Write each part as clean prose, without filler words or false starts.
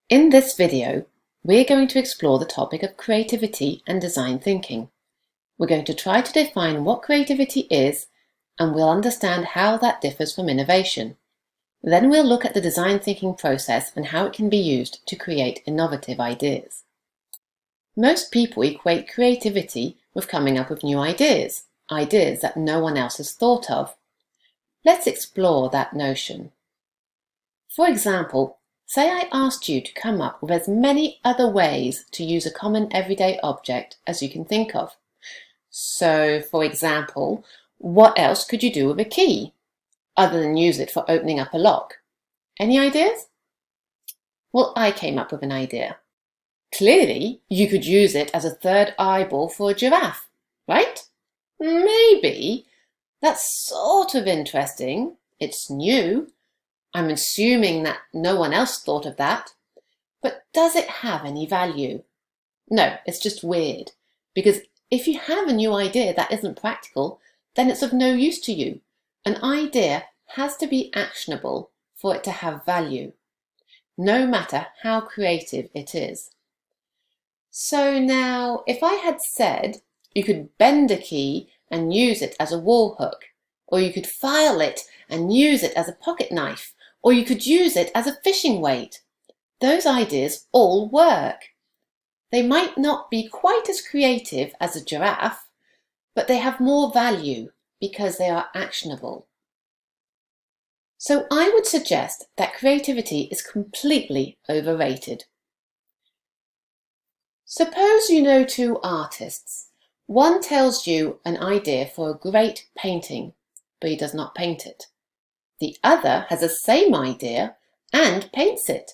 In this video, we're going to explore the topic of creativity and design thinking. We're going to try to define what creativity is, and we'll understand how that differs from innovation. Then we'll look at the design thinking process and how it can be used to create innovative ideas. Most people equate creativity with coming up with new ideas that no one else has thought of. Let's explore that notion. For example, say I asked you to come up with as many other ways to use a common everyday object as you can think of. So, for example, what else could you do with a key, other than use it for opening up a lock? Any ideas? Well, I came up with an idea. Clearly, you could use it as a third eyeball for a giraffe, right? Maybe. That's sort of interesting. It's new. I'm assuming that no one else thought of that. But does it have any value? No, it's just weird. Because if you have a new idea that isn't practical, then it's of no use to you. An idea has to be actionable for it to have value, no matter how creative it is. So now, if I had said you could bend a key and use it as a wall hook, or you could file it and use it as a pocket knife, or you could use it as a fishing weight, those ideas all work. They might not be quite as creative as a giraffe, but they have more value because they are actionable. So I would suggest that creativity is completely overrated. Suppose you know two artists. One tells you an idea for a great painting, but he does not paint it. The other has the same idea and paints it.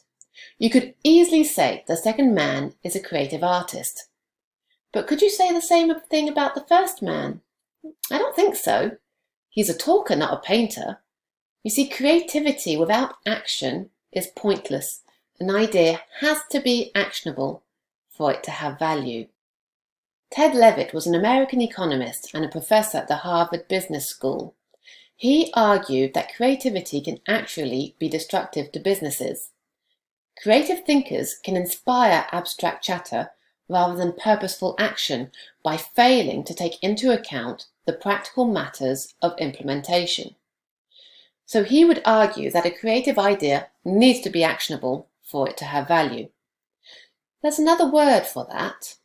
You could easily say the second man is a creative artist. But could you say the same thing about the first man? I don't think so. He's a talker, not a painter. You see, creativity without action is pointless. An idea has to be actionable for it to have value. Ted Levitt was an American economist and a professor at the Harvard Business School. He argued that creativity can actually be destructive to businesses. Creative thinkers can inspire abstract chatter rather than purposeful action by failing to take into account the practical matters of implementation. So he would argue that a creative idea needs to be actionable for it to have value. There's another word for that: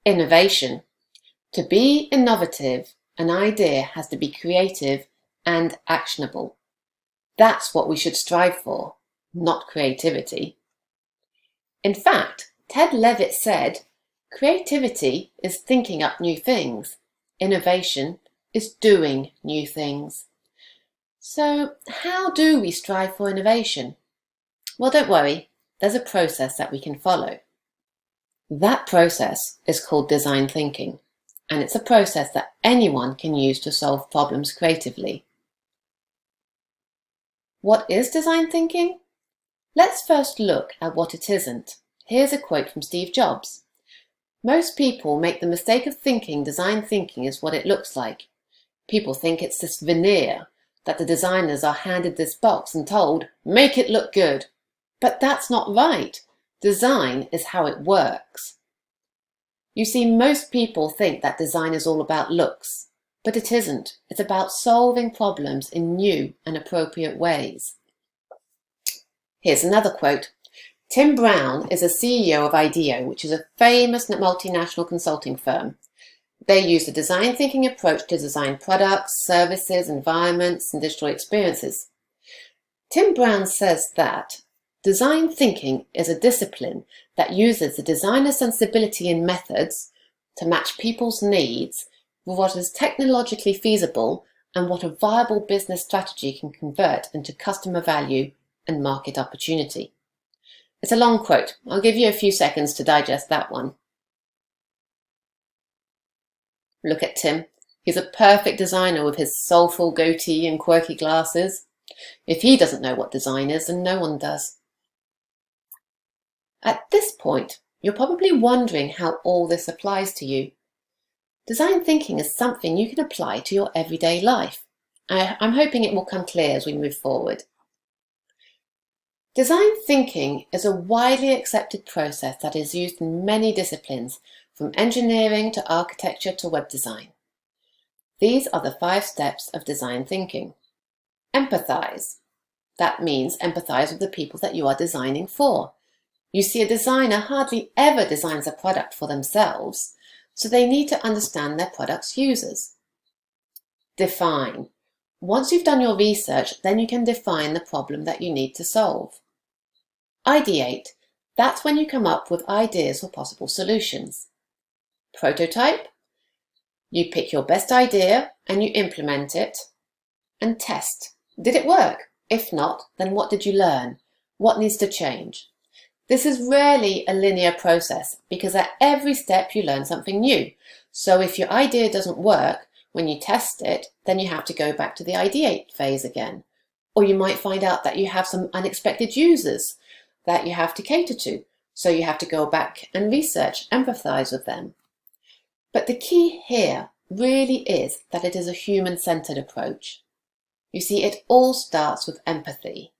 innovation. To be innovative, an idea has to be creative and actionable. That's what we should strive for, not creativity. In fact, Ted Levitt said, creativity is thinking up new things. Innovation is doing new things. So how do we strive for innovation? Well, don't worry, there's a process that we can follow. That process is called design thinking, and it's a process that anyone can use to solve problems creatively. What is design thinking? Let's first look at what it isn't. Here's a quote from Steve Jobs. Most people make the mistake of thinking design thinking is what it looks like. People think it's this veneer, that the designers are handed this box and told, make it look good. But that's not right. Design is how it works. You see, most people think that design is all about looks, but it isn't. It's about solving problems in new and appropriate ways. Here's another quote. Tim Brown is a CEO of IDEO, which is a famous multinational consulting firm. They use a design thinking approach to design products, services, environments, and digital experiences. Tim Brown says that design thinking is a discipline that uses the designer's sensibility and methods to match people's needs with what is technologically feasible and what a viable business strategy can convert into customer value and market opportunity. It's a long quote. I'll give you a few seconds to digest that one. Look at Tim. He's a perfect designer with his soulful goatee and quirky glasses. If he doesn't know what design is, then no one does. At this point, you're probably wondering how all this applies to you. Design thinking is something you can apply to your everyday life. I'm hoping it will come clear as we move forward. Design thinking is a widely accepted process that is used in many disciplines, from engineering to architecture to web design. These are the 5 steps of design thinking. Empathize. That means empathize with the people that you are designing for. You see, a designer hardly ever designs a product for themselves, so they need to understand their product's users. Define. Once you've done your research, then you can define the problem that you need to solve. Ideate. That's when you come up with ideas for possible solutions. Prototype. You pick your best idea and you implement it. And test. Did it work? If not, then what did you learn? What needs to change? This is rarely a linear process because at every step you learn something new. So if your idea doesn't work, when you test it, then you have to go back to the ideate phase again. Or you might find out that you have some unexpected users that you have to cater to. So you have to go back and research, empathize with them. But the key here really is that it is a human-centered approach. You see, it all starts with empathy.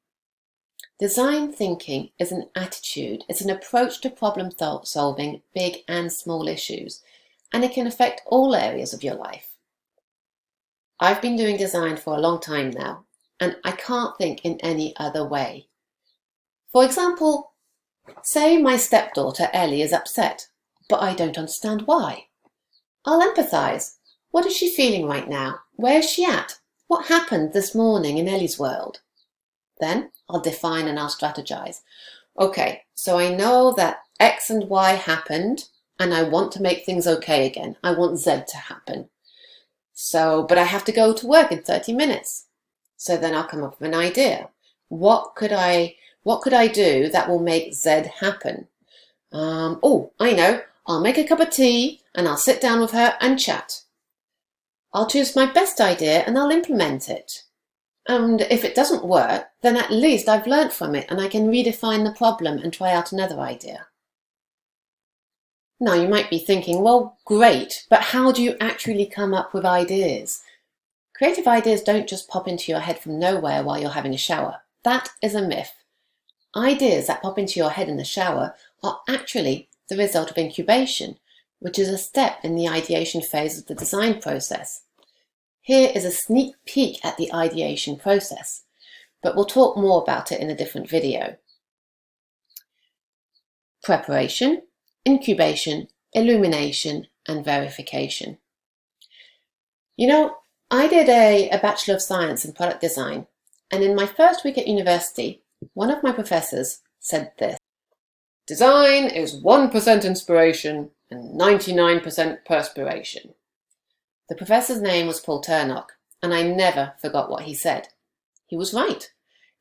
Design thinking is an attitude, it's an approach to problem solving big and small issues, and it can affect all areas of your life. I've been doing design for a long time now, and I can't think in any other way. For example, say my stepdaughter Ellie is upset, but I don't understand why. I'll empathize. What is she feeling right now? Where is she at? What happened this morning in Ellie's world? Then I'll define and I'll strategize. Okay, so I know that X and Y happened and I want to make things okay again. I want Z to happen. But I have to go to work in 30 minutes. So then I'll come up with an idea. What could I do that will make Z happen? I know. I'll make a cup of tea and I'll sit down with her and chat. I'll choose my best idea and I'll implement it. And if it doesn't work, then at least I've learnt from it and I can redefine the problem and try out another idea. Now you might be thinking, well, great, but how do you actually come up with ideas? Creative ideas don't just pop into your head from nowhere while you're having a shower. That is a myth. Ideas that pop into your head in the shower are actually the result of incubation, which is a step in the ideation phase of the design process. Here is a sneak peek at the ideation process, but we'll talk more about it in a different video. Preparation, incubation, illumination, and verification. You know, I did a Bachelor of Science in Product Design, and in my first week at university, one of my professors said this: "Design is 1% inspiration and 99% perspiration." The professor's name was Paul Turnock, and I never forgot what he said. He was right.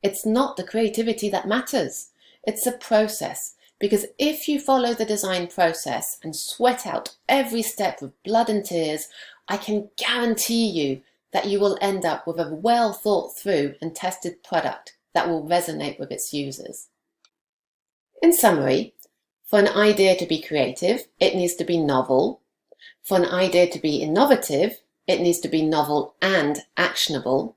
It's not the creativity that matters. It's the process, because if you follow the design process and sweat out every step with blood and tears, I can guarantee you that you will end up with a well thought through and tested product that will resonate with its users. In summary, for an idea to be creative, it needs to be novel. For an idea to be innovative, it needs to be novel and actionable.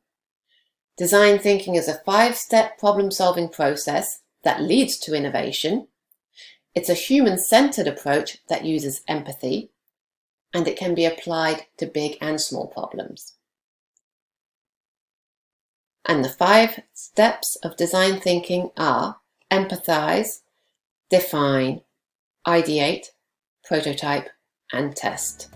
Design thinking is a 5-step problem-solving process that leads to innovation. It's a human-centered approach that uses empathy, and it can be applied to big and small problems. And the 5 steps of design thinking are empathize, define, ideate, prototype, and test.